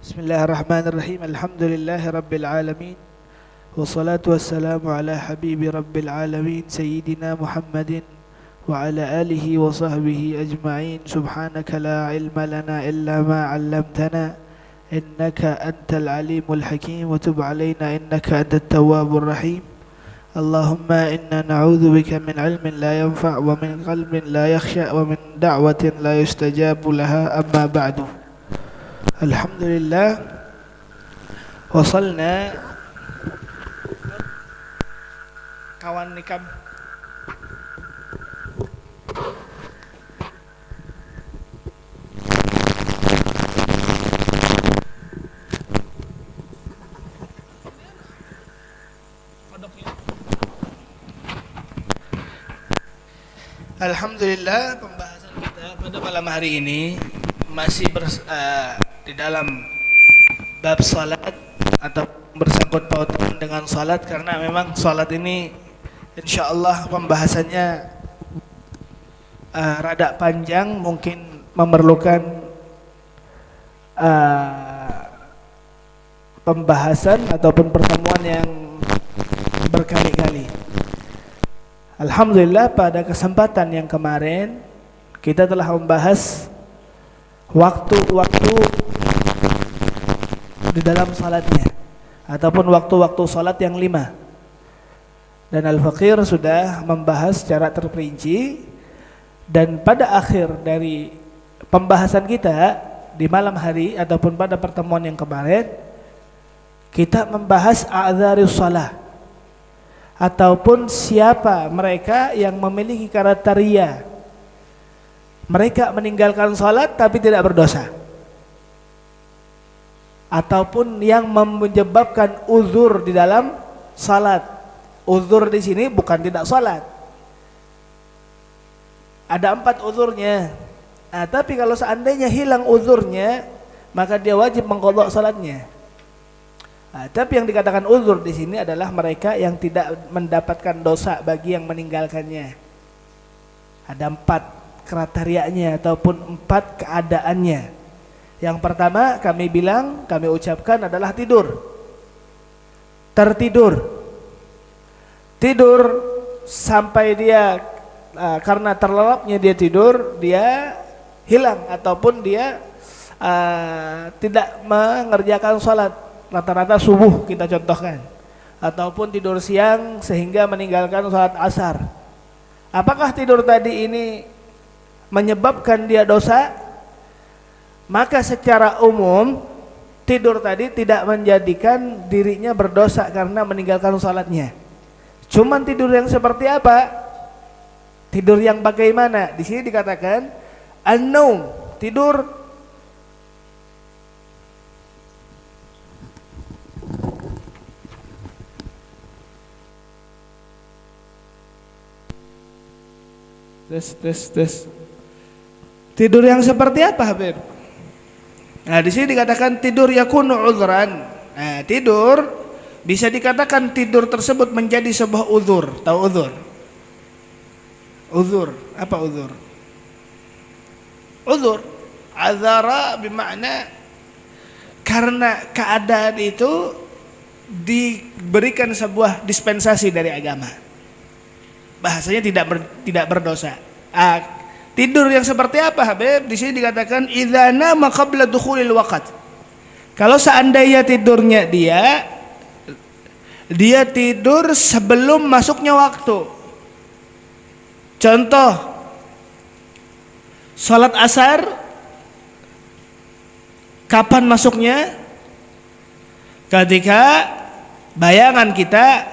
Bismillahirrahmanirrahim. Alhamdulillahi rabbil alamin. Wassalatu wassalamu ala habibi rabbil alamin Sayyidina Muhammadin wa ala alihi wa sahbihi ajma'in. Subhanaka la ilma lana illa ma 'allamtana innaka antal alimul hakim wa tub alaina innaka antat tawwabur rahim. Allahumma inna na'udzu bika min 'ilmin la yanfa' wa min qalbin la yakhsha wa min da'watin la yustajabu laha, amma ba'du. Alhamdulillah, wasalna kawan nikam. Alhamdulillah, pembahasan kita pada malam hari ini masih di dalam bab salat atau bersangkut pautan dengan salat, karena memang salat ini insyaallah pembahasannya rada panjang, mungkin memerlukan pembahasan ataupun pertemuan yang berkali-kali. Alhamdulillah, pada kesempatan yang kemarin kita telah membahas waktu-waktu di dalam salatnya ataupun waktu-waktu salat yang 5. Dan Al-Faqir sudah membahas secara terperinci, dan pada akhir dari pembahasan kita di malam hari ataupun pada pertemuan yang kemarin kita membahas a'dzarus shalah, ataupun siapa mereka yang memiliki kriteria mereka meninggalkan salat tapi tidak berdosa, ataupun yang menyebabkan uzur di dalam salat. Uzur di sini bukan tidak salat. Ada 4 uzurnya. Nah, tapi kalau seandainya hilang uzurnya, maka dia wajib mengqadha salatnya. Nah, tapi yang dikatakan uzur di sini adalah mereka yang tidak mendapatkan dosa bagi yang meninggalkannya. Ada 4 kriterianya ataupun 4 keadaannya. Yang pertama kami ucapkan adalah tidur. Tertidur. Tidur sampai dia karena terlelapnya dia tidur, dia hilang ataupun dia tidak mengerjakan salat. Rata-rata subuh kita contohkan, ataupun tidur siang sehingga meninggalkan salat asar. Apakah tidur tadi ini menyebabkan dia dosa? Maka secara umum tidur tadi tidak menjadikan dirinya berdosa karena meninggalkan salatnya. Cuman tidur yang seperti apa? Tidur yang bagaimana? Di sini dikatakan an-naum, tidur tes. Tidur yang seperti apa, Habib? Nah, di sini dikatakan tidur yakunu uzran. Nah, tidur bisa dikatakan tidur tersebut menjadi sebuah uzur. Tahu uzur? Uzur, apa uzur? Uzur, azara bermakna karena keadaan itu diberikan sebuah dispensasi dari agama. Bahasanya tidak berdosa. Tidur yang seperti apa, Habib? Di sini dikatakan idza nama qabla dukhulil waqt. Kalau seandainya tidurnya dia tidur sebelum masuknya waktu. Contoh, salat asar kapan masuknya? Ketika bayangan kita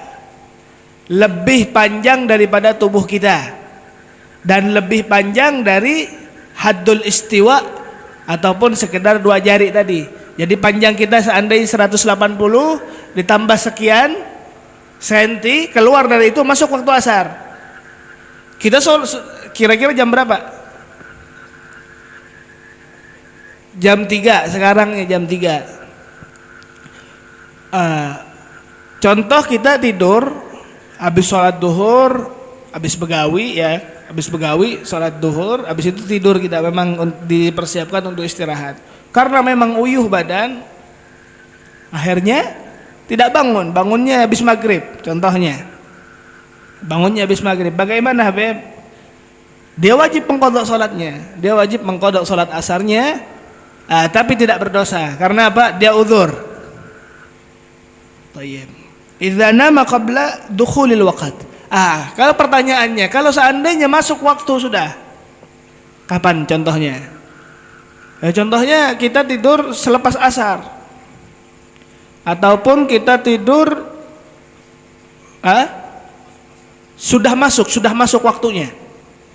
lebih panjang daripada tubuh kita dan lebih panjang dari haddul istiwa ataupun sekedar 2 jari tadi. Jadi panjang kita seandainya 180 ditambah sekian senti, keluar dari itu masuk waktu asar. Kita kira-kira jam berapa? Jam 3 sekarang ya, jam 3. Contoh kita tidur habis sholat duhur, habis begawi ya, habis begawi, sholat duhur, habis itu tidur kita, memang dipersiapkan untuk istirahat. Karena memang uyuh badan, Akhirnya tidak bangun, bangunnya habis maghrib contohnya. Bangunnya habis maghrib. Bagaimana Habib? Dia wajib mengqadha salatnya. Dia wajib mengqadha salat asarnya, tapi tidak berdosa. Karena apa? Dia uzur. Thayyib. Idza nama qabla dukhulil waqt. Kalau pertanyaannya, kalau seandainya masuk waktu sudah, kapan contohnya? Contohnya kita tidur selepas asar, ataupun kita tidur sudah masuk waktunya.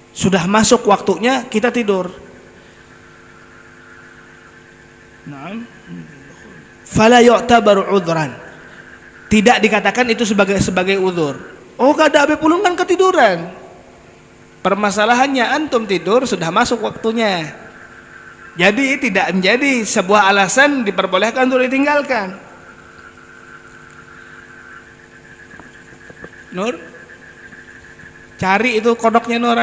Sudah masuk waktunya kita tidur. Naam. Fala yu'tabaru udhran. Tidak dikatakan itu sebagai uzur. Oh, kada Habib ulun kan ketiduran. Permasalahannya antum tidur sudah masuk waktunya. Jadi tidak menjadi sebuah alasan diperbolehkan untuk ditinggalkan. Nur, cari itu kodoknya Nur.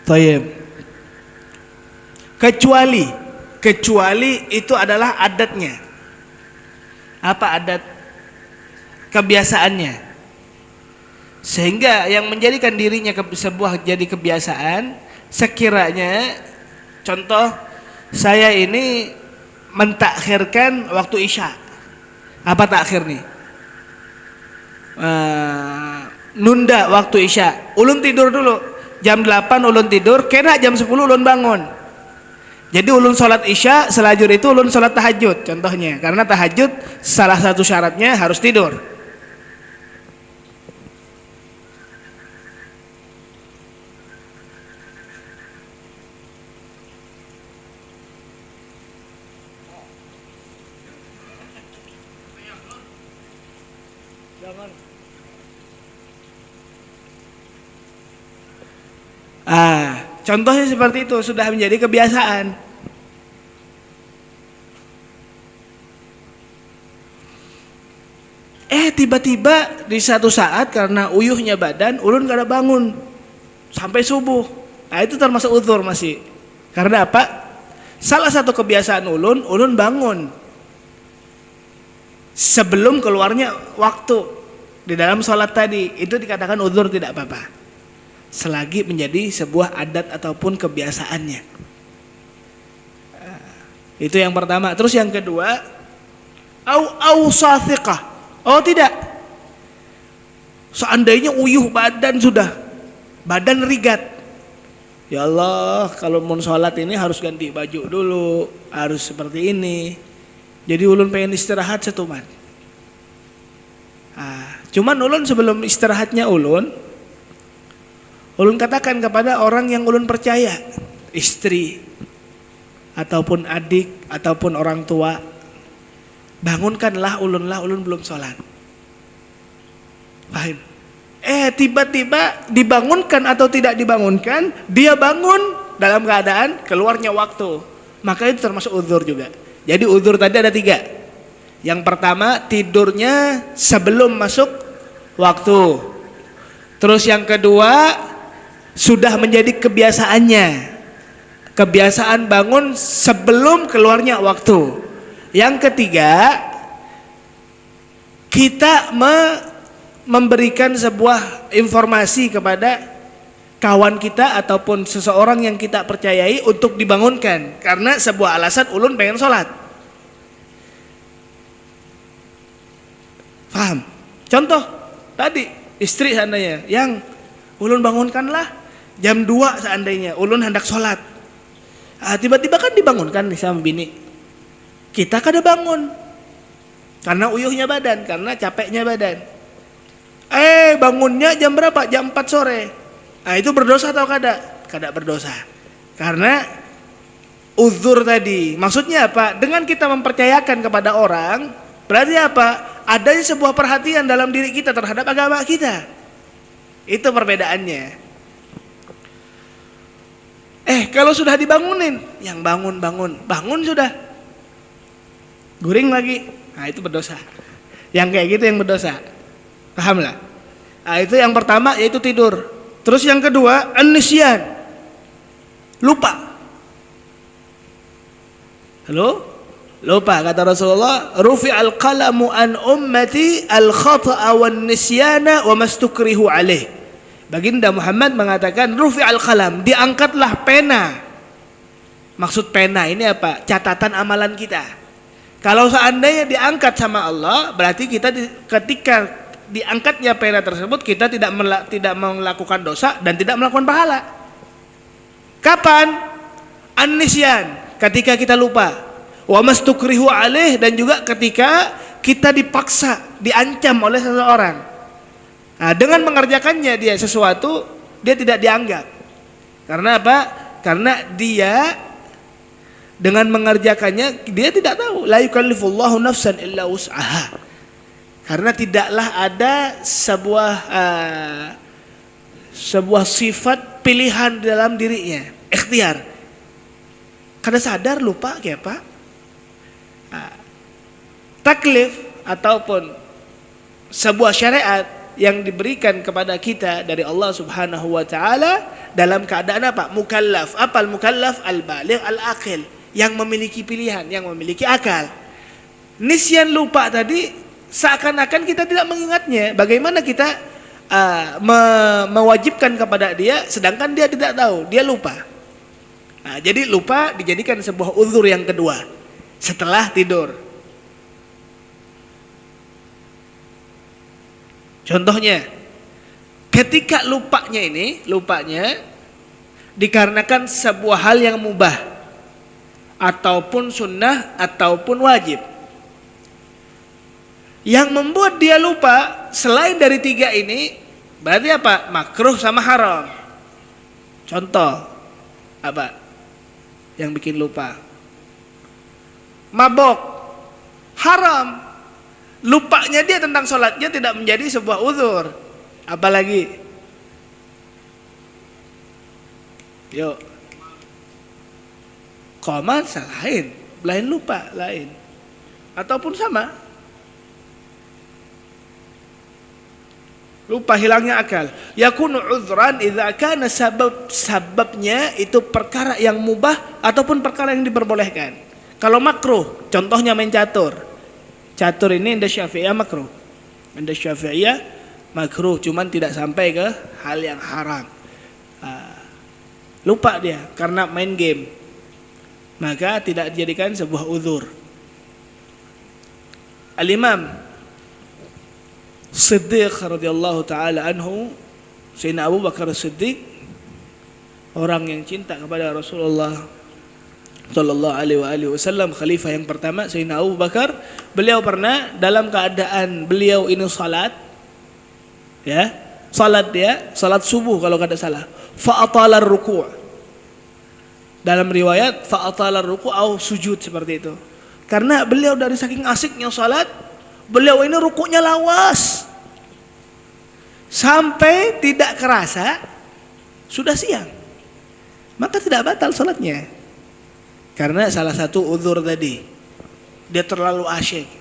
Tayyib. Kecuali itu adalah adatnya. Apa adat? Kebiasaannya. Sehingga yang menjadikan dirinya sebuah jadi kebiasaan, sekiranya contoh saya ini mentakhirkan waktu Isya. Apa takhir nih? Nunda waktu Isya. Ulun tidur dulu. Jam 8 ulun tidur, kena jam 10 ulun bangun. Jadi ulun sholat Isya, selajur itu ulun sholat tahajud contohnya. Karena tahajud salah satu syaratnya harus tidur. Contohnya seperti itu, sudah menjadi kebiasaan. Tiba-tiba di satu saat karena uyuhnya badan, ulun kada bangun sampai subuh. Itu termasuk uzur masih. Karena apa? Salah satu kebiasaan ulun bangun sebelum keluarnya waktu di dalam sholat tadi. Itu dikatakan uzur, tidak apa-apa, selagi menjadi sebuah adat ataupun kebiasaannya. Itu yang pertama. Terus yang kedua, au sathiqah. Oh tidak, seandainya uyuh badan sudah, badan rigat, ya Allah, kalau mau sholat ini harus ganti baju dulu, harus seperti ini. Jadi ulun pengen istirahat setuman. Cuman ulun sebelum istirahatnya ulun katakan kepada orang yang ulun percaya, istri ataupun adik ataupun orang tua, bangunkanlah ulun belum sholat. Paham? Tiba-tiba dibangunkan atau tidak dibangunkan, dia bangun dalam keadaan keluarnya waktu, maka itu termasuk uzur juga. Jadi uzur tadi ada 3. Yang pertama, tidurnya sebelum masuk waktu. Terus yang kedua, sudah menjadi kebiasaannya, kebiasaan bangun sebelum keluarnya waktu. Yang ketiga, kita memberikan sebuah informasi kepada kawan kita ataupun seseorang yang kita percayai untuk dibangunkan karena sebuah alasan ulun pengen sholat. Paham? Contoh tadi, istri seandainya yang ulun bangunkanlah jam 2 seandainya ulun hendak sholat. Tiba-tiba kan dibangunkan nih sama bini, kita kada bangun karena uyuhnya badan, karena capeknya badan. Bangunnya jam berapa? Jam 4 sore. Itu berdosa atau kada? Kada berdosa. Karena uzur tadi. Maksudnya apa? Dengan kita mempercayakan kepada orang, berarti apa? Adanya sebuah perhatian dalam diri kita terhadap agama kita. Itu perbedaannya. Kalau sudah dibangunin, yang bangun sudah, guring lagi, itu berdosa. Yang kayak gitu yang berdosa. Paham lah? Nah, itu yang pertama yaitu tidur. Terus yang kedua an-nisyan, lupa. Halo? Lupa, kata Rasulullah, rufi'al qalamu an ummati al-khata'a wan nisyana wa mastukrihu alaih. Baginda Muhammad mengatakan rufi'al qalam, diangkatlah pena. Maksud pena ini apa? Catatan amalan kita. Kalau seandainya diangkat sama Allah, berarti kita ketika diangkatnya pena tersebut kita tidak melakukan dosa dan tidak melakukan pahala. Kapan? An-nisyan, ketika kita lupa. Wa mastukrihu alaih, dan juga ketika kita dipaksa, diancam oleh seseorang. Nah, dengan mengerjakannya dia sesuatu, dia tidak dianggap. Karena apa? Karena dia dengan mengerjakannya dia tidak tahu. La yukallifullahu nafsan illa wus'aha. Karena tidaklah ada sebuah sifat pilihan dalam dirinya, ikhtiar. Kada sadar lupa kayak apa? Taklif ataupun sebuah syariat yang diberikan kepada kita dari Allah Subhanahu wa taala dalam keadaan apa? Mukallaf. Apa al-mukallaf? Al-baligh al-aqil, yang memiliki pilihan, yang memiliki akal. Nisyan, lupa tadi seakan-akan kita tidak mengingatnya. Bagaimana kita mewajibkan kepada dia sedangkan dia tidak tahu, dia lupa. Nah, jadi lupa dijadikan sebuah uzur yang kedua setelah tidur. Contohnya, ketika lupanya dikarenakan sebuah hal yang mubah ataupun sunnah ataupun wajib. Yang membuat dia lupa selain dari tiga ini berarti apa? Makruh sama haram. Contoh apa yang bikin lupa? Mabok, haram. Lupanya dia tentang sholatnya tidak menjadi sebuah uzur. Apalagi? Yuk. Qamal lain, lain lupa, lain. Ataupun sama. Lupa, hilangnya akal. Yakunu uzran idza kana sababnya itu perkara yang mubah ataupun perkara yang diperbolehkan. Kalau makruh, contohnya main catur. Catur ini inda Syafi'iyah makruh. Inda Syafi'iyah makruh, cuman tidak sampai ke hal yang haram. Lupa dia karena main game, maka tidak dijadikan sebuah uzur. Al-Imam Siddiq radhiyallahu taala anhu, Sayyidina Abu Bakar Siddiq, orang yang cinta kepada Rasulullah sallallahu alaihi wasallam, khalifah yang pertama Sayyidina Abu Bakar, beliau pernah dalam keadaan beliau ini salat, ya, salat subuh kalau kada salah, fa atala ruku'. Dalam riwayat fa atala ruku' atau sujud seperti itu. Karena beliau dari saking asiknya salat, beliau ini rukuknya lawas. Sampai tidak kerasa sudah siang. Maka tidak batal salatnya. Karena salah satu uzur tadi, dia terlalu asyik.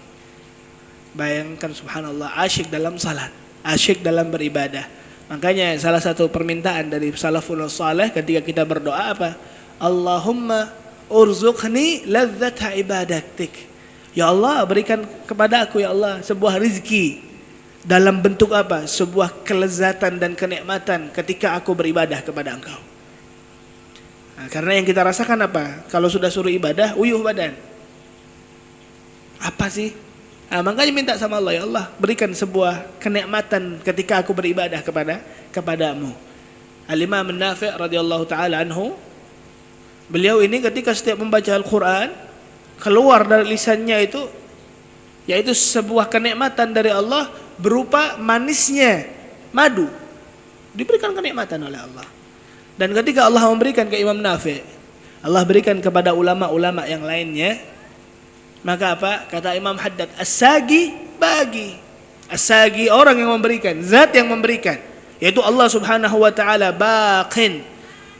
Bayangkan subhanallah, asyik dalam salat, asyik dalam beribadah. Makanya salah satu permintaan dari salafun salih ketika kita berdoa apa? Allahumma urzuqni ladzata ibadatik. Ya Allah, berikan kepada aku ya Allah sebuah rizki dalam bentuk apa? Sebuah kelezatan dan kenikmatan ketika aku beribadah kepada Engkau. Nah, karena yang kita rasakan apa? Kalau sudah suruh ibadah, uyuh badan. Apa sih? Nah, makanya minta sama Allah, ya Allah, berikan sebuah kenikmatan ketika aku beribadah kepadamu. Al-Imam Nafi' radhiyallahu taala anhu, beliau ini ketika setiap membaca Al-Qur'an, keluar dari lisannya itu yaitu sebuah kenikmatan dari Allah berupa manisnya madu. Diberikan kenikmatan oleh Allah. Dan ketika Allah memberikan ke Imam Nafi', Allah berikan kepada ulama-ulama yang lainnya, maka apa? Kata Imam Haddad, as-sagi bagi. As-sagi orang yang memberikan, zat yang memberikan, yaitu Allah Subhanahu wa taala, baqin.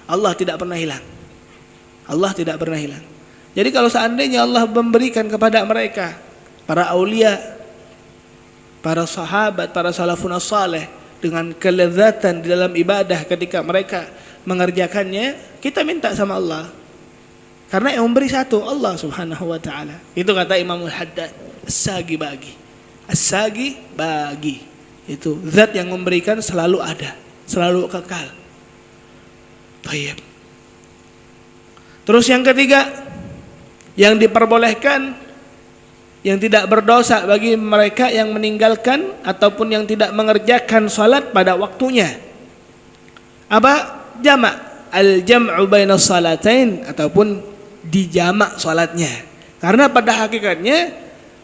Allah tidak pernah hilang. Allah tidak pernah hilang. Jadi kalau seandainya Allah memberikan kepada mereka, para aulia, para sahabat, para salafun saleh, dengan kelezatan di dalam ibadah ketika mereka mengerjakannya, kita minta sama Allah. Karena yang memberi satu, Allah subhanahu wa ta'ala. Itu kata Imamul Haddad, as-sagi bagi. As-sagi bagi. Itu zat yang memberikan selalu ada, selalu kekal. Baik. Terus yang ketiga, yang diperbolehkan, yang tidak berdosa bagi mereka yang meninggalkan ataupun yang tidak mengerjakan salat pada waktunya. Apa? Jamak. Al-jam'u bainas salatain, ataupun dijamak salatnya. Karena pada hakikatnya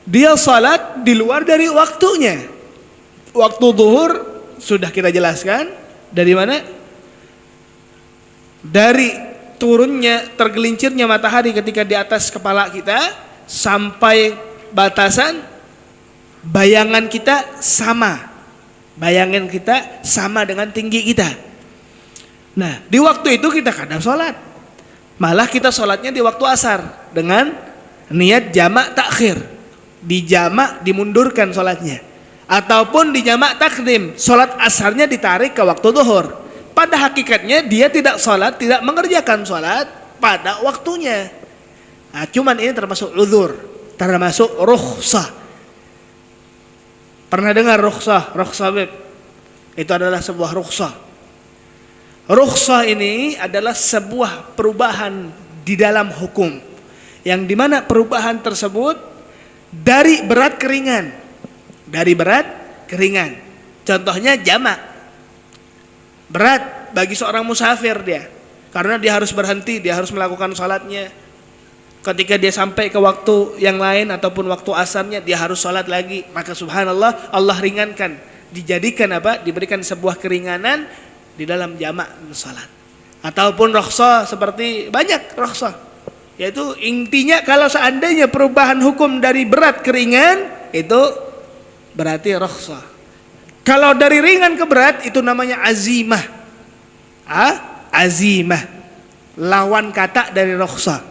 dia salat di luar dari waktunya. Waktu zuhur sudah kita jelaskan dari mana? Dari turunnya, tergelincirnya matahari ketika di atas kepala kita sampai batasan bayangan kita sama. Bayangan kita sama dengan tinggi kita. Nah, di waktu itu kita kadang sholat. Malah kita sholatnya di waktu asar dengan niat jamak takhir. Dijamak, dimundurkan sholatnya. Ataupun dijamak takdim, sholat asarnya ditarik ke waktu zuhur. Pada hakikatnya dia tidak sholat, tidak mengerjakan sholat pada waktunya. Nah, cuman ini termasuk uzur, termasuk rukhsah. Pernah dengar rukhsah? Rukhsah beb? Itu adalah sebuah rukhsah. Rukhsah ini adalah sebuah perubahan di dalam hukum, yang dimana perubahan tersebut dari berat ke ringan. Dari berat ke ringan. Contohnya jamak. Berat bagi seorang musafir dia, karena dia harus berhenti, dia harus melakukan salatnya. Ketika dia sampai ke waktu yang lain ataupun waktu asarnya, dia harus salat lagi. Maka subhanallah, Allah ringankan, dijadikan apa? Diberikan sebuah keringanan di dalam jamak salat. Ataupun rukhsah, seperti banyak rukhsah. Yaitu intinya kalau seandainya perubahan hukum dari berat ke ringan, itu berarti rukhsah. Kalau dari ringan ke berat, itu namanya azimah. Azimah. Lawan kata dari rukhsah.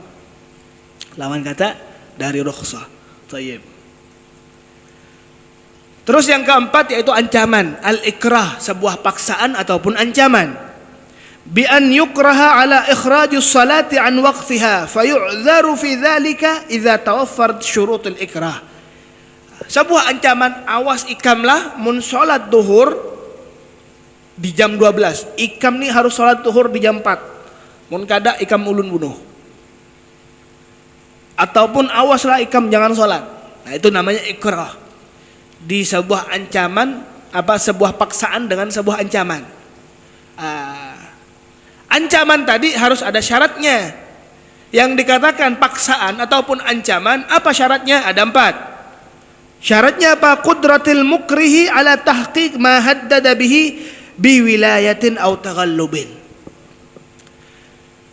Lawan kata dari rukhsah. Tayyib. Terus yang keempat yaitu ancaman, al-ikrah, sebuah paksaan ataupun ancaman. Bi an yukraha ala ikhrajus salati an waqtiha fayu'dharu fi dzalika idza tawaffart syurutul ikrah. Sebuah ancaman, awas ikamlah mun salat duhur di jam 12. Ikam nih harus salat duhur di jam 4. Mun kada ikam ulun bunuh. Ataupun awaslah ikam jangan salat. Nah, itu namanya ikrah. Di sebuah ancaman, sebuah paksaan dengan sebuah ancaman. Ancaman tadi harus ada syaratnya. Yang dikatakan paksaan ataupun ancaman, apa syaratnya? Ada 4. Syaratnya apa? Qudratil mukrihi ala tahqiq ma haddada bihi biwilayatin aw taghallubin.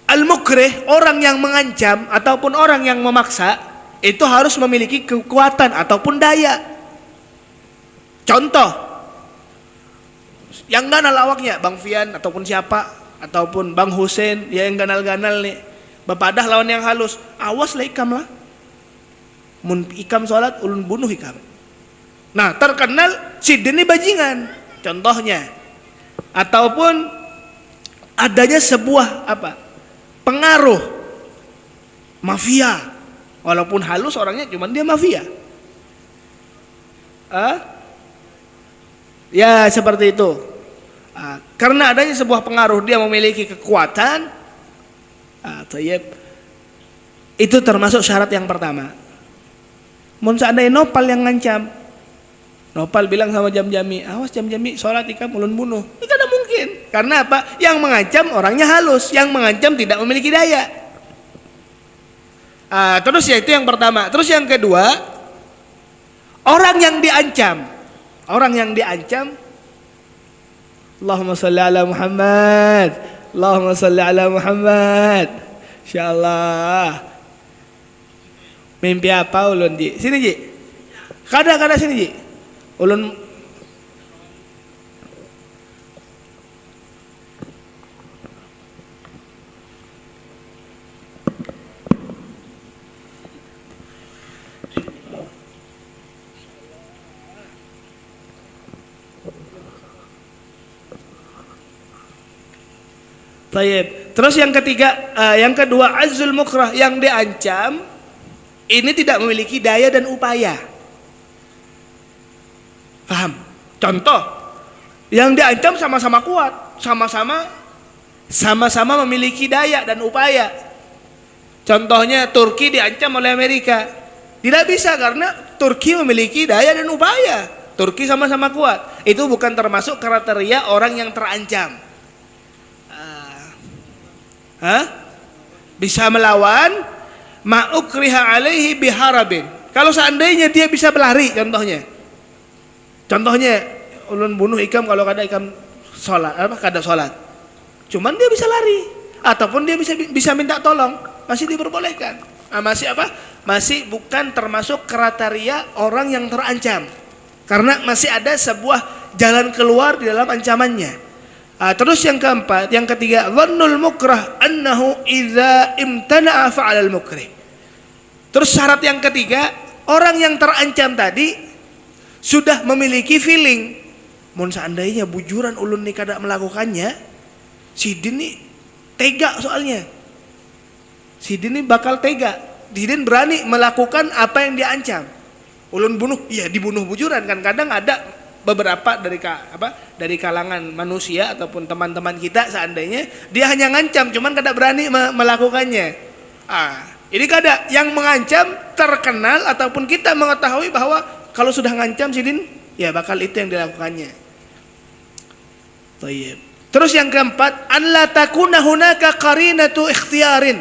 Al-mukrih, orang yang mengancam ataupun orang yang memaksa, itu harus memiliki kekuatan ataupun daya. Contoh, yang ganal awaknya Bang Fian ataupun siapa, ataupun Bang Husein ya, yang ganal-ganal nih, bepadah lawan yang halus, awas lah ikam lah. Mun ikam sholat ulun bunuh ikam. Nah, terkenal si ini bajingan contohnya. Ataupun adanya sebuah pengaruh mafia, walaupun halus orangnya, cuman dia mafia. Ya seperti itu. Karena adanya sebuah pengaruh, dia memiliki kekuatan. Itu termasuk syarat yang pertama. Mun seandainya Nopal yang ngancam, Nopal bilang sama Jam-Jami, awas Jam-Jami sholat ikam ulun bunuh. Itu tidak mungkin. Karena apa? Yang mengancam orangnya halus, yang mengancam tidak memiliki daya. Terus ya itu yang pertama. Terus yang kedua, orang yang diancam. Orang yang diancam, Allahumma salli ala Muhammad, Allahumma salli ala Muhammad. Insyaallah. Mimpi apa ulun Ji? Sini Ji. Kada sini Ji. Ulun Tayyib. Terus yang ketiga, yang kedua azzul mukrah, yang diancam ini tidak memiliki daya dan upaya. Paham? Contoh, yang diancam sama-sama kuat, sama-sama memiliki daya dan upaya. Contohnya Turki diancam oleh Amerika. Tidak bisa karena Turki memiliki daya dan upaya. Turki sama-sama kuat. Itu bukan termasuk kriteria orang yang terancam. Bisa melawan ma'ukriha alaihi biharabin. Kalau seandainya dia bisa berlari, contohnya ulun bunuh ikam kalau kada ikam sholat, kada sholat, cuman dia bisa lari ataupun dia bisa minta tolong, masih diperbolehkan. Masih bukan termasuk kriteria orang yang terancam, karena masih ada sebuah jalan keluar di dalam ancamannya. Terus yang keempat, yang ketiga, dhannul mukrah annahu idza imtana'a fa'alal mukrih. Terus syarat yang ketiga, orang yang terancam tadi sudah memiliki feeling, mun seandainya bujuran ulun ni kada melakukannya, Sidin ni tega soalnya. Sidin ni bakal tega. Sidin berani melakukan apa yang diancam. Ulun bunuh, ya dibunuh bujuran kan. Kadang ada beberapa dari kalangan manusia ataupun teman-teman kita, seandainya dia hanya ngancam cuman kada berani melakukannya. Ini kada yang mengancam terkenal ataupun kita mengetahui bahwa kalau sudah ngancam Sidin ya bakal itu yang dilakukannya. Tayyib. Terus yang keempat, an la takuna hunaka qarinatu ikhtiyarin.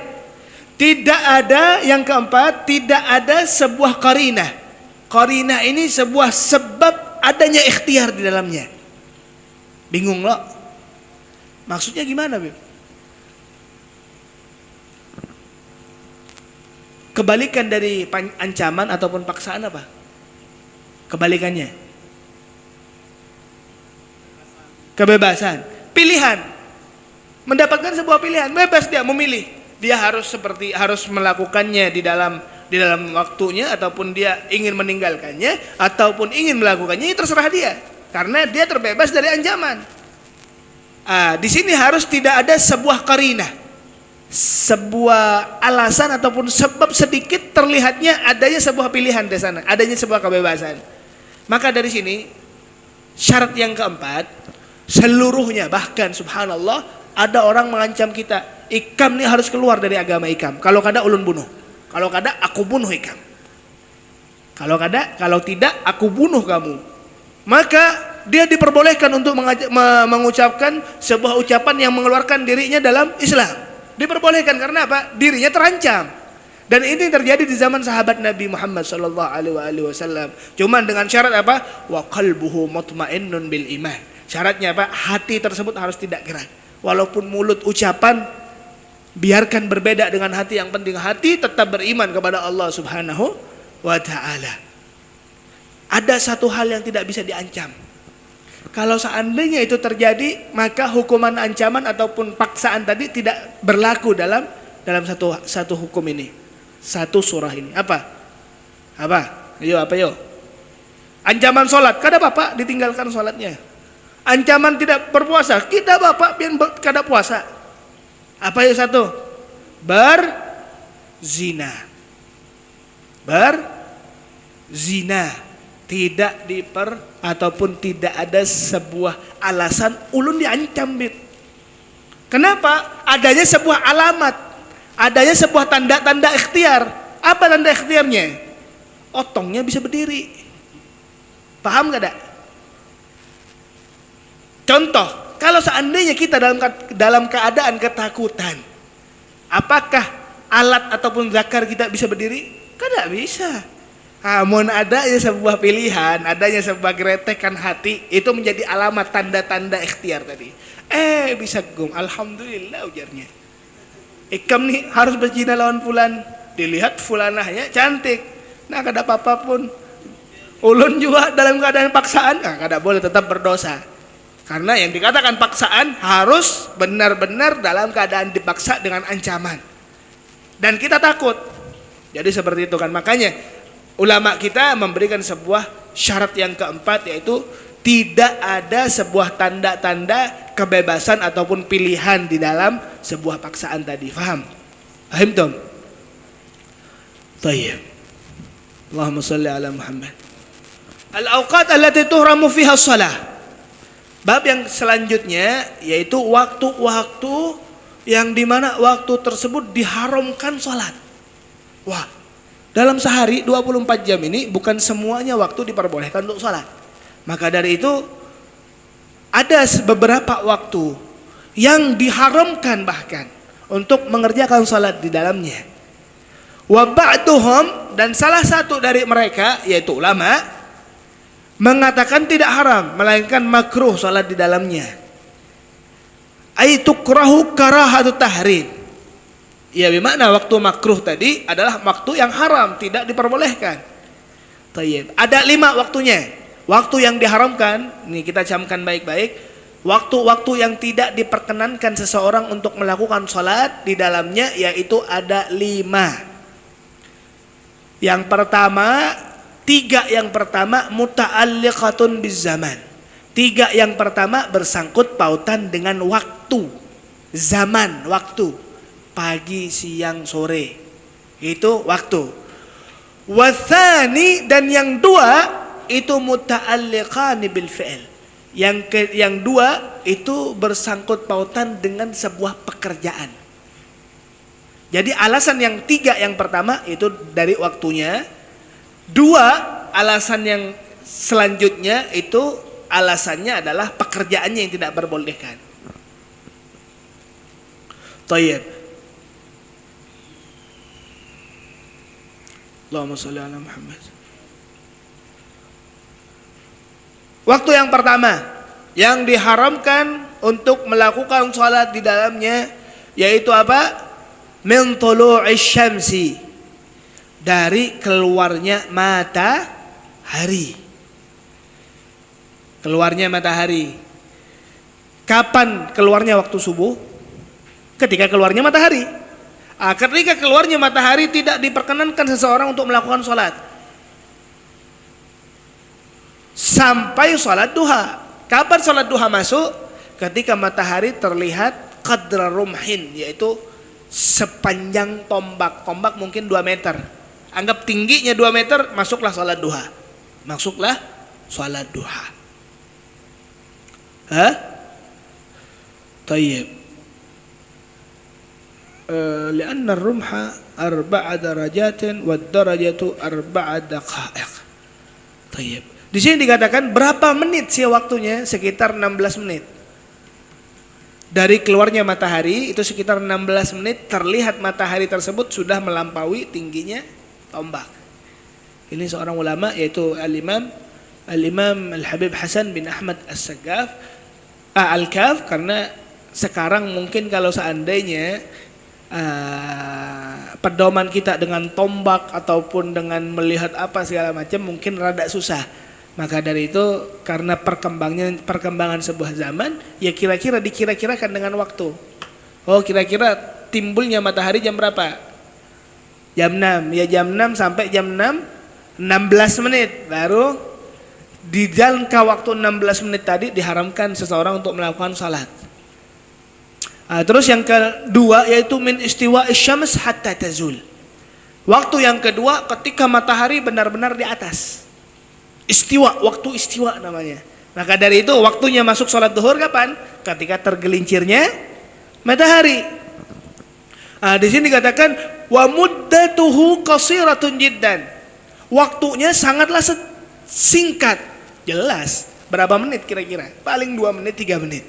Tidak ada, yang keempat, tidak ada sebuah qarinah. Qarinah ini sebuah sebab adanya ikhtiar di dalamnya. Bingung lo? Maksudnya gimana, Bib? Kebalikan dari ancaman ataupun paksaan apa? Kebalikannya. Kebebasan. Pilihan. Mendapatkan sebuah pilihan, bebas dia memilih. Dia harus melakukannya di dalam waktunya, ataupun dia ingin meninggalkannya ataupun ingin melakukannya, terserah dia, karena dia terbebas dari ancaman. Di sini harus tidak ada sebuah qarinah, sebuah alasan ataupun sebab sedikit terlihatnya adanya sebuah pilihan di sana, adanya sebuah kebebasan. Maka dari sini syarat yang keempat, seluruhnya, bahkan subhanallah ada orang mengancam kita, ikam nih harus keluar dari agama ikam, kalau kada ulun bunuh. Kalau kada aku bunuh ikam. Kalau tidak aku bunuh kamu. Maka dia diperbolehkan untuk mengucapkan sebuah ucapan yang mengeluarkan dirinya dalam Islam. Diperbolehkan karena apa? Dirinya terancam. Dan ini terjadi di zaman sahabat Nabi Muhammad SAW. Cuman dengan syarat apa? Wa qalbuhu mutmainnun bil iman. Syaratnya apa? Hati tersebut harus tidak gerak. Walaupun mulut ucapan biarkan berbeda dengan hati, yang penting hati tetap beriman kepada Allah Subhanahu wa ta'ala. Ada satu hal yang tidak bisa diancam. Kalau seandainya itu terjadi, maka hukuman ancaman ataupun paksaan tadi tidak berlaku dalam satu hukum ini, satu surah ini. Apa? Ayo. Ancaman sholat, kada bapak ditinggalkan sholatnya. Ancaman tidak berpuasa, kita bapak biar kada puasa. Apa yang satu? Berzina. Tidak ataupun tidak ada sebuah alasan ulun diancam, Bib. Kenapa? Adanya sebuah alamat, adanya sebuah tanda-tanda ikhtiar. Apa tanda ikhtiarnya? Otongnya bisa berdiri. Paham gak? Contoh, kalau seandainya kita dalam keadaan ketakutan, apakah alat ataupun zakar kita bisa berdiri? Kada bisa. Mohon adanya sebuah pilihan, adanya sebuah geretekan hati, itu menjadi alamat tanda-tanda ikhtiar tadi. Bisa gum, alhamdulillah ujarnya. Ikam nih harus berzina lawan fulan, dilihat fulanahnya cantik, nah kada apa-apa pun. Ulun juga dalam keadaan paksaan, kada boleh, tetap berdosa. Karena yang dikatakan paksaan harus benar-benar dalam keadaan dipaksa dengan ancaman. Dan kita takut. Jadi seperti itu kan. Makanya ulama kita memberikan sebuah syarat yang keempat, yaitu tidak ada sebuah tanda-tanda kebebasan ataupun pilihan di dalam sebuah paksaan tadi. Faham? Faham Tom? Tayyib. Allahumma salli ala Muhammad. Al-awqat allati tuhramu fiha shalah. Bab yang selanjutnya yaitu waktu-waktu yang dimana waktu tersebut diharamkan salat. Wah, dalam sehari 24 jam ini bukan semuanya waktu diperbolehkan untuk salat. Maka dari itu ada beberapa waktu yang diharamkan bahkan untuk mengerjakan salat di dalamnya. Wa ba'duhum, dan salah satu dari mereka yaitu ulama mengatakan tidak haram melainkan makruh salat di dalamnya. Ai tukrahu karahatu tahrim. Ya, bermakna waktu makruh tadi adalah waktu yang haram, tidak diperbolehkan. Tayyib. Ada 5 waktunya. Waktu yang diharamkan, ini kita camkan baik-baik. Waktu-waktu yang tidak diperkenankan seseorang untuk melakukan salat di dalamnya yaitu ada 5. Yang pertama, 3 yang pertama muta'alliqatun bizaman. 3 yang pertama bersangkut pautan dengan waktu, zaman, waktu, pagi, siang, sore, itu waktu. Wathani, dan yang 2 itu muta'alliqani bil fi'il. Yang 2 itu bersangkut pautan dengan sebuah pekerjaan. Jadi alasan yang 3 yang pertama itu dari waktunya. 2 alasan yang selanjutnya itu alasannya adalah pekerjaannya yang tidak diperbolehkan. Tayyib. Allahumma shalli ala Muhammad. Waktu yang pertama yang diharamkan untuk melakukan salat di dalamnya yaitu apa? Min tulu'i syamsi, dari keluarnya matahari. Keluarnya matahari. Kapan keluarnya waktu subuh? Ketika keluarnya matahari. Ketika keluarnya matahari tidak diperkenankan seseorang untuk melakukan sholat sampai sholat duha. Kapan sholat duha masuk? Ketika matahari terlihat qadra rumhin, yaitu sepanjang tombak. Tombak mungkin 2 meter. Anggap tingginya 2 meter, masuklah sholat duha. Masuklah sholat duha. Tayyib. Lianna rumha 4 darajatin wad darajatu 4 daqaiq. Tayyib. Di sini dikatakan berapa menit sih waktunya? Sekitar 16 menit. Dari keluarnya matahari itu sekitar 16 menit, terlihat matahari tersebut sudah melampaui tingginya tombak. Ini seorang ulama yaitu Al-Imam Al-Habib Hasan bin Ahmad As-Saggaf Al-Kaf. Karena sekarang mungkin kalau seandainya pedoman kita dengan tombak ataupun dengan melihat apa segala macam mungkin rada susah. Maka dari itu karena perkembangan sebuah zaman, ya kira-kira dikira-kirakan dengan waktu. Oh, kira-kira timbulnya matahari jam berapa? Jam 6. Ya jam 6 sampai jam 6 16 menit baru di jangka waktu 16 menit tadi diharamkan seseorang untuk melakukan salat. Terus yang kedua yaitu min istiwa'is syams hatta tazul. Waktu yang kedua ketika matahari benar-benar di atas. Istiwa, waktu istiwa namanya. Maka dari itu waktunya masuk sholat duhur kapan? Ketika tergelincirnya matahari. Di sini dikatakan wa muddatuhu qasiratun jiddan. Waktunya sangatlah singkat. Jelas. Berapa menit kira-kira? Paling 2 menit, 3 menit.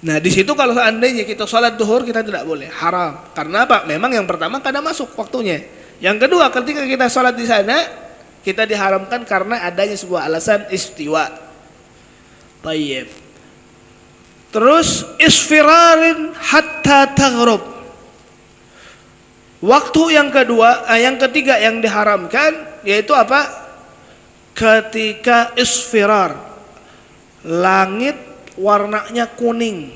Nah, di situ kalau seandainya kita sholat duhur kita tidak boleh, haram. Karena apa? Memang yang pertama kadang masuk waktunya. Yang kedua, ketika kita sholat di sana kita diharamkan karena adanya sebuah alasan istiwa. Tayyib. Terus isfirarin hatta taghrib. Waktu yang kedua, yang ketiga yang diharamkan yaitu apa? Ketika isfirar, langit warnanya kuning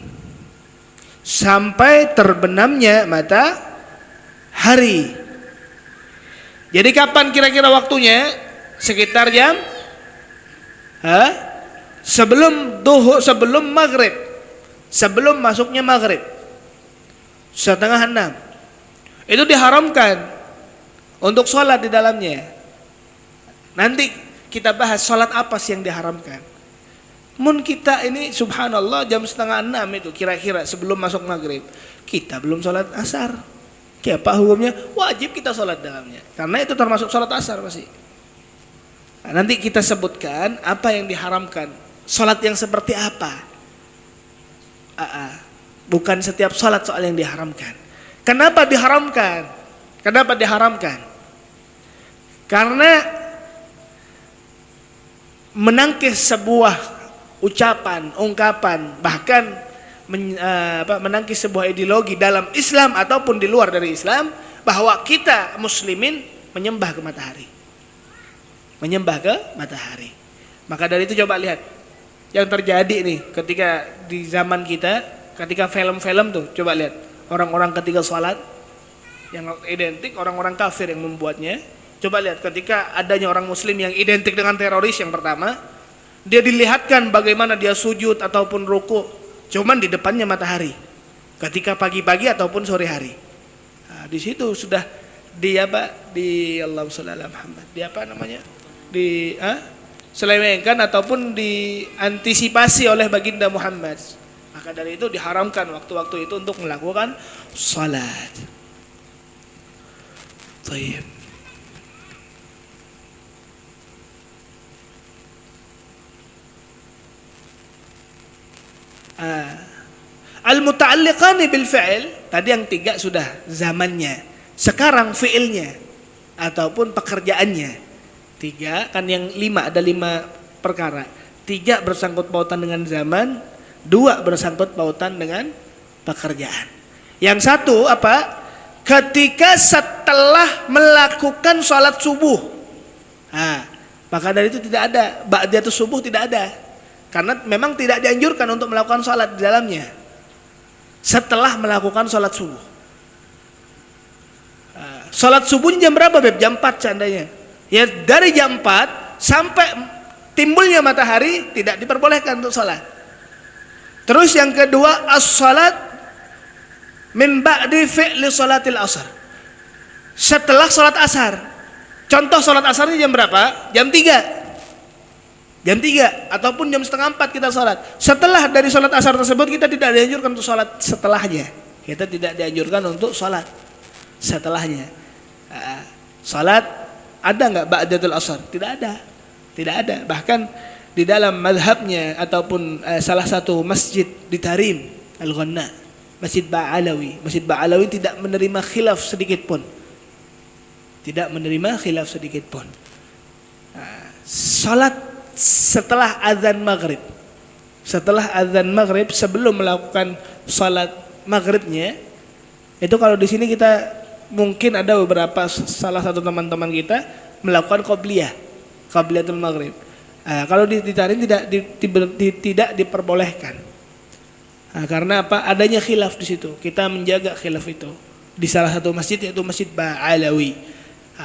sampai terbenamnya matahari. Jadi kapan kira-kira waktunya? Sekitar jam 10 sebelum maghrib, sebelum masuknya maghrib, setengah 6, itu diharamkan untuk sholat di dalamnya. Nanti kita bahas sholat apa sih yang diharamkan. Mun kita ini subhanallah jam setengah 6 itu kira-kira sebelum masuk maghrib, kita belum sholat asar. Apa hukumnya? Wajib kita sholat dalamnya, karena itu termasuk sholat asar pasti. Nah, nanti kita sebutkan apa yang diharamkan, sholat yang seperti apa. Bukan setiap sholat soal yang diharamkan. Kenapa diharamkan? Kenapa diharamkan? Karena menangkis sebuah ucapan, ungkapan, bahkan menangkis sebuah ideologi dalam Islam ataupun di luar dari Islam, bahwa kita muslimin menyembah ke matahari. Menyembah ke matahari. Maka dari itu coba lihat yang terjadi nih ketika di zaman kita, ketika film-film tuh, coba lihat orang-orang ketika sholat yang identik orang-orang kafir yang membuatnya. Coba lihat ketika adanya orang muslim yang identik dengan teroris, yang pertama dia dilihatkan bagaimana dia sujud ataupun ruku cuman di depannya matahari ketika pagi-pagi ataupun sore hari. Nah, di situ sudah di Allahumma shalli ala Muhammad, selewengkan ataupun diantisipasi oleh baginda Muhammad. Maka dari itu diharamkan waktu-waktu itu untuk melakukan salat. Baik. Al-muta'alliqani bil fi'il, tadi yang 3 sudah zamannya. Sekarang fi'ilnya ataupun pekerjaannya. 3 kan, yang 5 ada 5 perkara. 3 bersangkut pautan dengan zaman, 2 bersangkut pautan dengan pekerjaan. Yang 1 apa? Ketika setelah melakukan sholat subuh. Maka dari itu tidak ada ba'datus subuh, tidak ada. Karena memang tidak dianjurkan untuk melakukan sholat di dalamnya setelah melakukan sholat subuh. Sholat subuh jam berapa, Beb? Jam 4 seandainya. Ya dari jam 4 sampai timbulnya matahari tidak diperbolehkan untuk sholat. Terus yang kedua, as-sholat min ba'di fi'li sholatil asar. Setelah sholat asar. Contoh sholat asarnya jam berapa? Jam 3. Jam 3 ataupun jam setengah 4 kita sholat. Setelah dari sholat asar tersebut kita tidak dianjurkan untuk sholat setelahnya. Kita tidak dianjurkan untuk sholat setelahnya. Sholat ada nggak ba'datul asar? Tidak ada, tidak ada. Bahkan di dalam mazhabnya ataupun salah satu masjid di Tarim Al-Ghanna, Masjid Ba'alawi tidak menerima khilaf sedikit pun. Tidak menerima khilaf sedikit pun. Sholat setelah azan maghrib, sebelum melakukan sholat maghribnya, itu kalau di sini kita mungkin ada beberapa, salah satu teman-teman kita melakukan qobliyatul maghrib. Kalau di Tarim tidak diperbolehkan. Karena apa? Adanya khilaf di situ. Kita menjaga khilaf itu di salah satu masjid, yaitu Masjid Ba'alawi.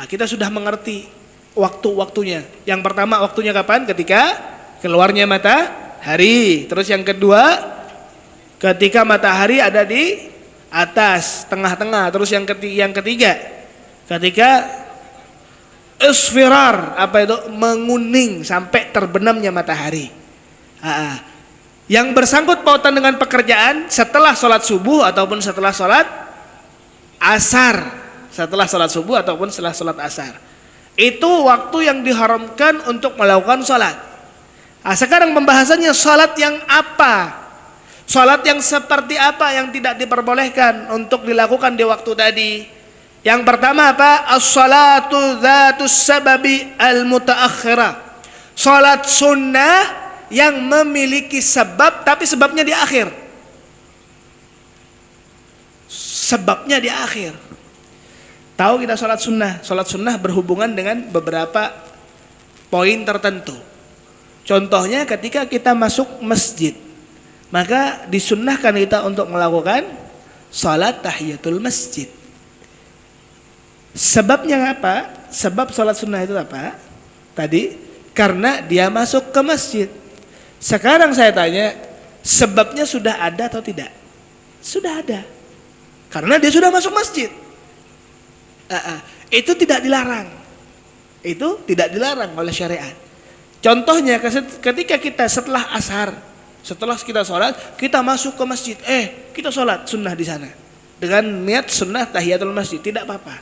Kita sudah mengerti waktu-waktunya. Yang pertama waktunya kapan? Ketika keluarnya matahari. Terus yang kedua ketika matahari ada di atas, tengah-tengah. Terus yang ketiga ketika isfirar, menguning sampai terbenamnya matahari. Yang bersangkut pautan dengan pekerjaan setelah sholat subuh ataupun setelah sholat asar. Setelah sholat subuh ataupun setelah sholat asar. Itu waktu yang diharamkan untuk melakukan sholat. Sekarang pembahasannya sholat yang apa? Sholat yang seperti apa yang tidak diperbolehkan untuk dilakukan di waktu tadi? Yang pertama apa? As-sholatu dzatus sababi al-mutaakhirah. Sholat sunnah yang memiliki sebab, tapi sebabnya di akhir. Sebabnya di akhir. Tahu kita sholat sunnah berhubungan dengan beberapa poin tertentu. Contohnya ketika kita masuk masjid, maka disunnahkan kita untuk melakukan sholat tahiyatul masjid. Sebabnya apa? Sebab sholat sunnah itu apa? Tadi, karena dia masuk ke masjid. Sekarang saya tanya, sebabnya sudah ada atau tidak? Sudah ada. Karena dia sudah masuk masjid. Itu tidak dilarang. Itu tidak dilarang oleh syariat. Contohnya ketika kita setelah asar, setelah kita sholat, kita masuk ke masjid. Kita sholat sunnah di sana. Dengan niat sunnah tahiyatul masjid, tidak apa-apa.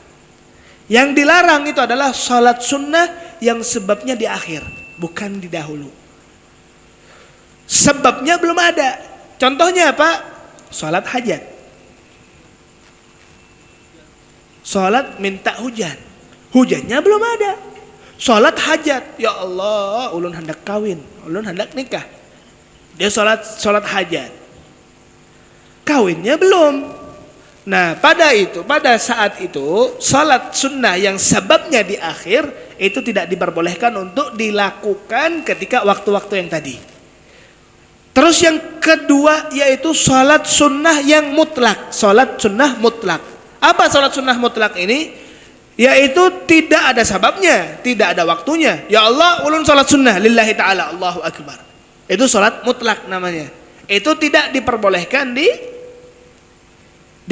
Yang dilarang itu adalah sholat sunnah yang sebabnya di akhir, bukan di dahulu. Sebabnya belum ada. Contohnya apa? Sholat hajat. Sholat minta hujan. Hujannya belum ada. Sholat hajat. Ya Allah, ulun hendak kawin, ulun hendak nikah. Dia sholat hajat. Kawinnya belum. Nah, pada saat itu, sholat sunnah yang sebabnya di akhir itu tidak diperbolehkan untuk dilakukan ketika waktu-waktu yang tadi. Terus yang kedua yaitu sholat sunnah yang mutlak. Sholat sunnah mutlak. Apa sholat sunnah mutlak ini? Yaitu tidak ada sebabnya, tidak ada waktunya. Ya Allah, ulun sholat sunnah lillahi ta'ala, Allahu akbar. Itu sholat mutlak namanya. Itu tidak diperbolehkan di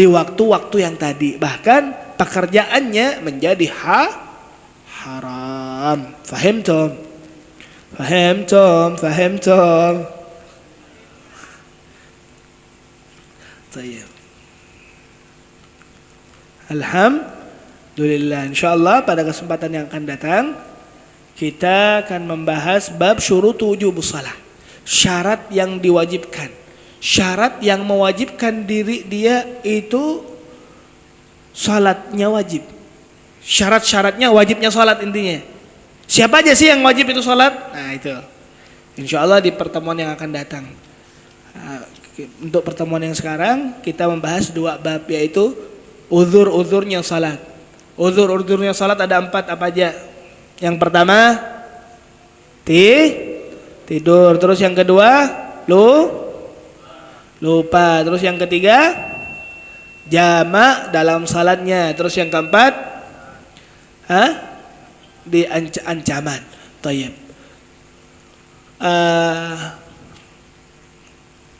waktu-waktu yang tadi. Bahkan pekerjaannya menjadi haram. Fahimtum? Tayyib. Alhamdulillah. Insyaallah pada kesempatan yang akan datang kita akan membahas bab syurut wujubus shalah. Syarat yang diwajibkan. Syarat yang mewajibkan diri dia itu salatnya wajib. Syarat-syaratnya wajibnya salat intinya. Siapa aja sih yang wajib itu salat? Nah itu. Insyaallah di pertemuan yang akan datang. Untuk pertemuan yang sekarang kita membahas 2 bab, yaitu uzur-uzurnya salat. Uzur-uzurnya salat ada 4 apa aja? Yang pertama tidur, terus yang kedua lupa, terus yang ketiga jamak dalam salatnya, terus yang keempat ancaman. Thayyib.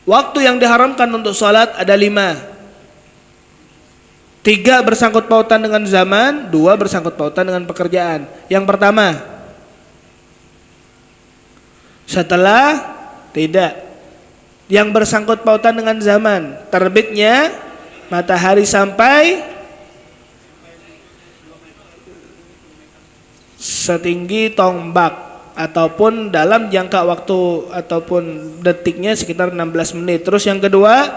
Waktu yang diharamkan untuk salat ada 5. 3 bersangkut pautan dengan zaman, 2 bersangkut pautan dengan pekerjaan. Yang pertama, setelah tidak. Yang bersangkut pautan dengan zaman, terbitnya matahari sampai setinggi tombak ataupun dalam jangka waktu ataupun detiknya sekitar 16 menit. Terus yang kedua,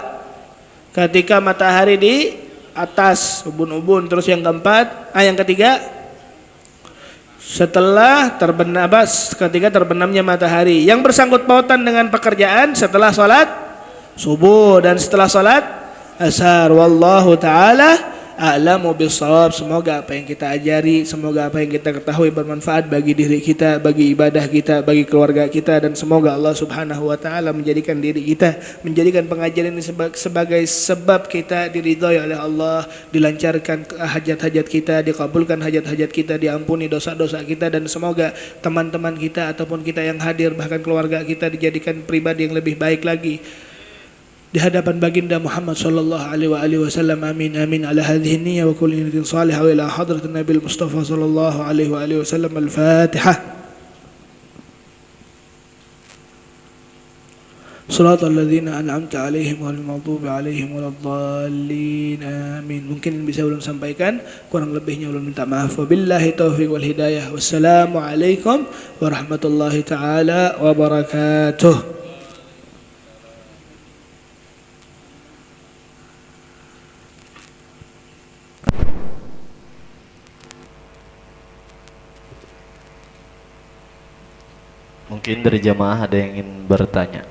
ketika matahari di atas ubun-ubun. Terus yang keempat, yang ketiga, setelah ketika terbenamnya matahari. Yang bersangkut pautan dengan pekerjaan setelah sholat subuh dan setelah sholat asar. Wallahu ta'ala a'lamu bissawab. Semoga apa yang kita ajari, semoga apa yang kita ketahui bermanfaat bagi diri kita, bagi ibadah kita, bagi keluarga kita, dan semoga Allah Subhanahu wa taala menjadikan diri kita, menjadikan pengajian ini sebagai sebab kita diridhai oleh Allah, dilancarkan hajat-hajat kita, dikabulkan hajat-hajat kita, diampuni dosa-dosa kita, dan semoga teman-teman kita ataupun kita yang hadir bahkan keluarga kita dijadikan pribadi yang lebih baik lagi di hadapan baginda Muhammad sallallahu alaihi wasallam. Amin amin ala hadhihi niyyah wa kulli niyatin salihah wa ila hadratin Nabil Mustafa sallallahu alaihi wasallam. Al-Fatihah. Shiratal ladzina an'amta alaihim ghairil maghdubi alaihim waladdallin. Amin. Mungkin bisa ulun sampaikan, kurang lebihnya ulun minta maaf. Wabillahi taufiq wal hidayah. Wassalamu alaikum warahmatullahi taala wabarakatuh. Mungkin dari jamaah ada yang ingin bertanya.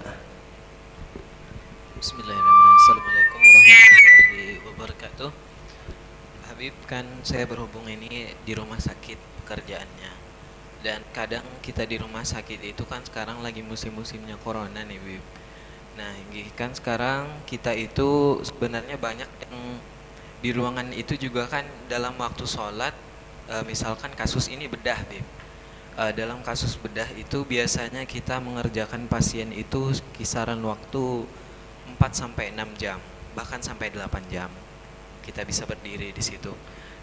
Bismillahirrahmanirrahim. Assalamualaikum warahmatullahi wabarakatuh. Habib, kan saya berhubung ini di rumah sakit pekerjaannya. Dan kadang kita di rumah sakit itu kan sekarang lagi musim-musimnya corona nih, Habib. Nah, kan sekarang kita itu sebenarnya banyak yang di ruangan itu juga kan dalam waktu sholat, misalkan kasus ini bedah, Habib. dalam kasus bedah itu biasanya kita mengerjakan pasien itu kisaran waktu 4 sampai 6 jam, bahkan sampai 8 jam. Kita bisa berdiri di situ.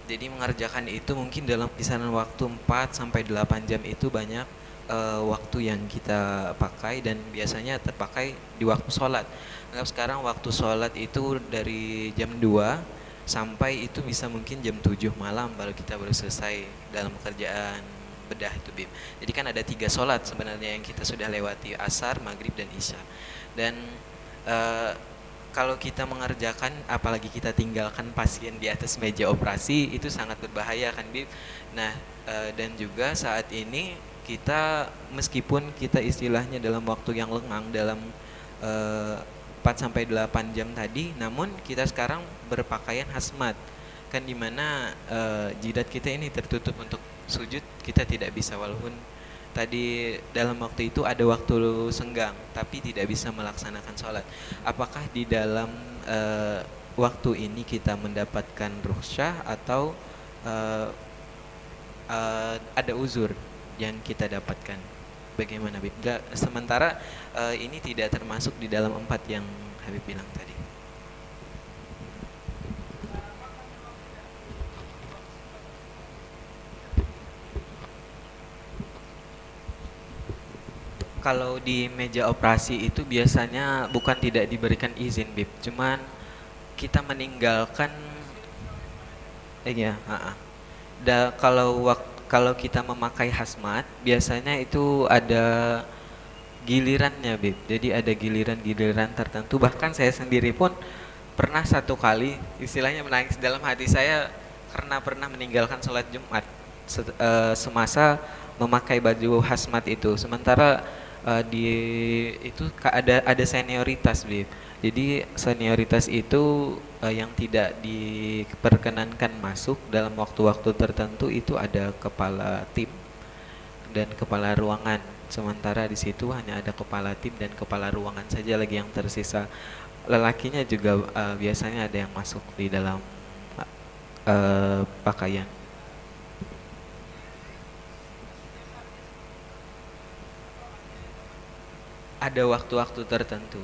Jadi mengerjakan itu mungkin dalam kisaran waktu 4 sampai 8 jam itu banyak waktu yang kita pakai, dan biasanya terpakai di waktu sholat. Anggap sekarang waktu sholat itu dari jam 2 sampai itu bisa mungkin jam 7 malam baru kita baru selesai dalam pekerjaan bedah itu, Bib. Jadi kan ada 3 sholat sebenarnya yang kita sudah lewati, asar, maghrib, dan isya. Dan kalau kita mengerjakan, apalagi kita tinggalkan pasien di atas meja operasi, itu sangat berbahaya kan, Bib. Nah, dan juga saat ini kita, meskipun kita istilahnya dalam waktu yang lengang, dalam 4 sampai 8 jam tadi, namun kita sekarang berpakaian hazmat, kan dimana jidat kita ini tertutup. Untuk sujud kita tidak bisa, walaupun tadi dalam waktu itu ada waktu senggang, tapi tidak bisa melaksanakan sholat. Apakah di dalam waktu ini kita mendapatkan rukhsah atau ada uzur yang kita dapatkan? Bagaimana, Habib? Sementara ini tidak termasuk di dalam 4 yang Habib bilang tadi. Kalau di meja operasi itu biasanya bukan tidak diberikan izin, Bib, cuman kita meninggalkan ya, kalau kita memakai hazmat biasanya itu ada gilirannya, Bib. Jadi ada giliran-giliran tertentu. Bahkan saya sendiri pun pernah satu kali istilahnya menangis dalam hati saya karena pernah meninggalkan sholat Jumat semasa memakai baju hazmat itu. Sementara di itu ada senioritas, Bib. Jadi senioritas itu yang tidak diperkenankan masuk dalam waktu-waktu tertentu itu ada kepala tim dan kepala ruangan. Sementara di situ hanya ada kepala tim dan kepala ruangan saja lagi yang tersisa. Lelakinya juga biasanya ada yang masuk di dalam pakaian. Ada waktu-waktu tertentu.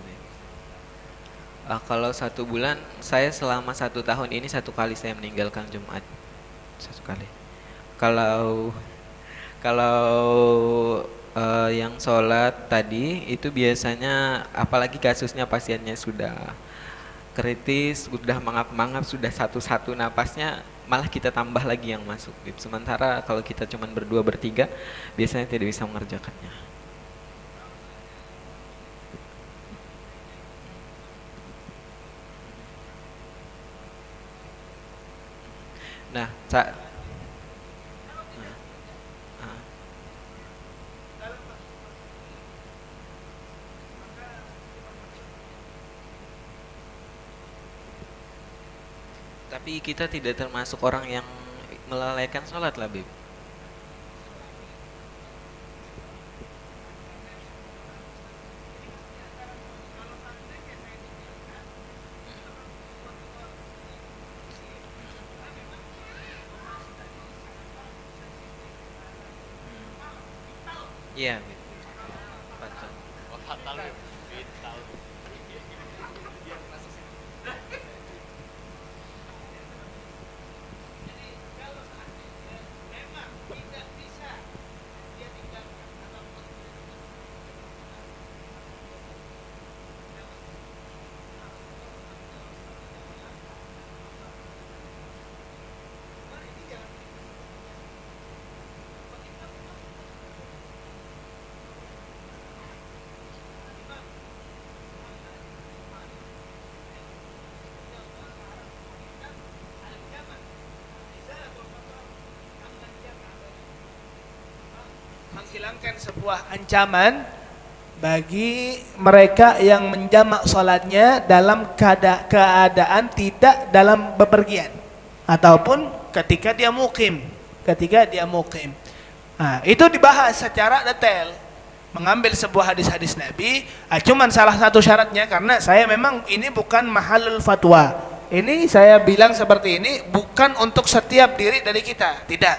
Kalau 1 bulan, saya selama 1 tahun ini 1 kali saya meninggalkan Jumat, 1 kali. Kalau yang sholat tadi itu biasanya, apalagi kasusnya pasiennya sudah kritis, sudah mangap-mangap, sudah satu-satu napasnya, malah kita tambah lagi yang masuk. Sementara kalau kita cuma berdua bertiga, biasanya tidak bisa mengerjakannya. Nah, tapi kita tidak termasuk orang yang melalaikan sholat lah, Bib. Iya, Bib. Betul. Menghilangkan sebuah ancaman bagi mereka yang menjamak sholatnya dalam keadaan tidak dalam bepergian ataupun ketika dia mukim. Nah, itu dibahas secara detail, mengambil sebuah hadis-hadis Nabi. Cuman salah satu syaratnya, karena saya memang ini bukan mahalul fatwa, ini saya bilang seperti ini bukan untuk setiap diri dari kita, tidak,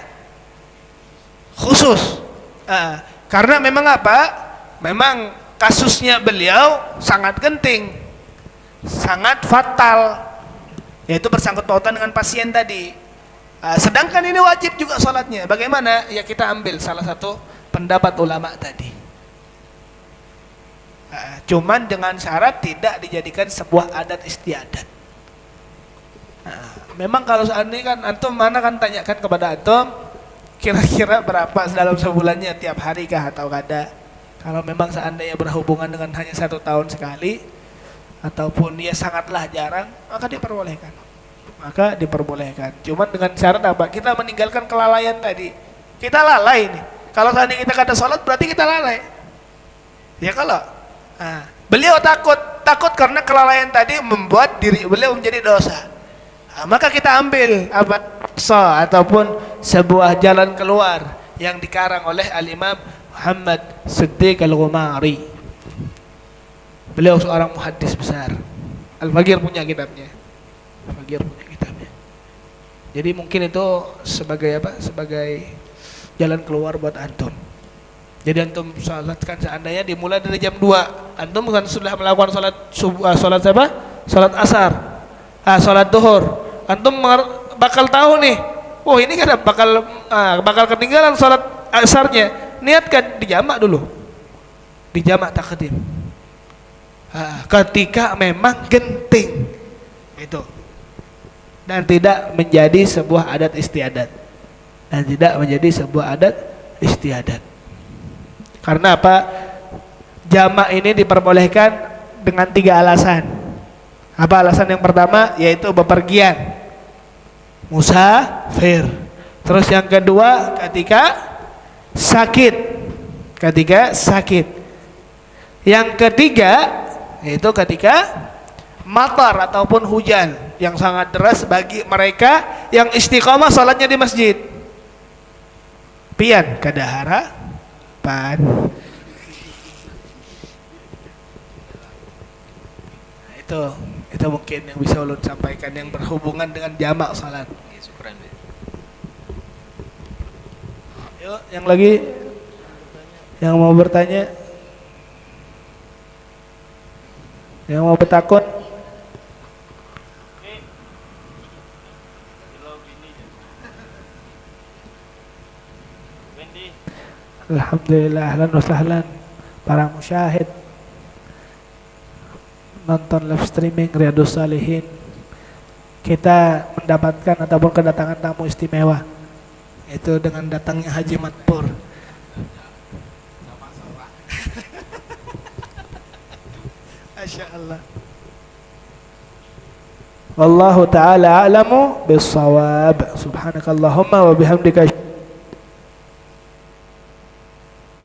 khusus Karena memang apa? Memang kasusnya beliau sangat genting, sangat fatal, yaitu bersangkut pautan dengan pasien tadi. Sedangkan ini wajib juga sholatnya. Bagaimana? Ya kita ambil salah satu pendapat ulama tadi. Cuman dengan syarat tidak dijadikan sebuah adat istiadat. Memang kalau seandainya kan antum mana kan tanyakan kepada antum kira-kira berapa dalam sebulannya, tiap hari kah atau kada. Kalau memang seandainya berhubungan dengan hanya 1 tahun sekali ataupun ya sangatlah jarang, maka diperbolehkan. Cuman dengan syarat apa? Kita meninggalkan kelalaian tadi. Kita lalai nih. Kalau seandainya kita kada sholat berarti kita lalai. Ya kalau beliau takut karena kelalaian tadi membuat diri beliau menjadi dosa. Maka kita ambil ataupun sebuah jalan keluar yang dikarang oleh Al-Imam Muhammad Siddiq Al-Ghumari. Beliau seorang muhaddis besar. Al-Faghir punya kitabnya. Jadi mungkin itu sebagai jalan keluar buat antum. Jadi antum salatkan seandainya dimulai dari jam 2. Antum kan sudah melakukan salat asar. Salat duhur. Antum bakal tahu nih. Oh, ini kan bakal ketinggalan salat asarnya. Niatkan dijamak dulu. Dijamak takdim. Ketika memang genting. Itu. Dan tidak menjadi sebuah adat istiadat. Karena apa? Jamak ini diperbolehkan dengan 3 alasan. Apa alasan yang pertama? Yaitu bepergian, musafir. Terus yang kedua ketika sakit. Yang ketiga yaitu ketika matar ataupun hujan yang sangat deras bagi mereka yang istiqomah salatnya di masjid. Pian kadahara pan. Itu mungkin yang bisa ulun sampaikan yang berhubungan dengan jamak salat. Syukran. Yuk, yang lagi yang mau bertanya, yang mau bertakun. Alhamdulillah, ahlan wa sahlan para musyahid nonton live streaming Riyadhus Shalihin. Kita mendapatkan ataupun kedatangan tamu istimewa, itu dengan datangnya Haji Matpur. Masya Allah. Wallahu ta'ala a'lamu bis-shawab. Subhanakallahumma wa bihamdika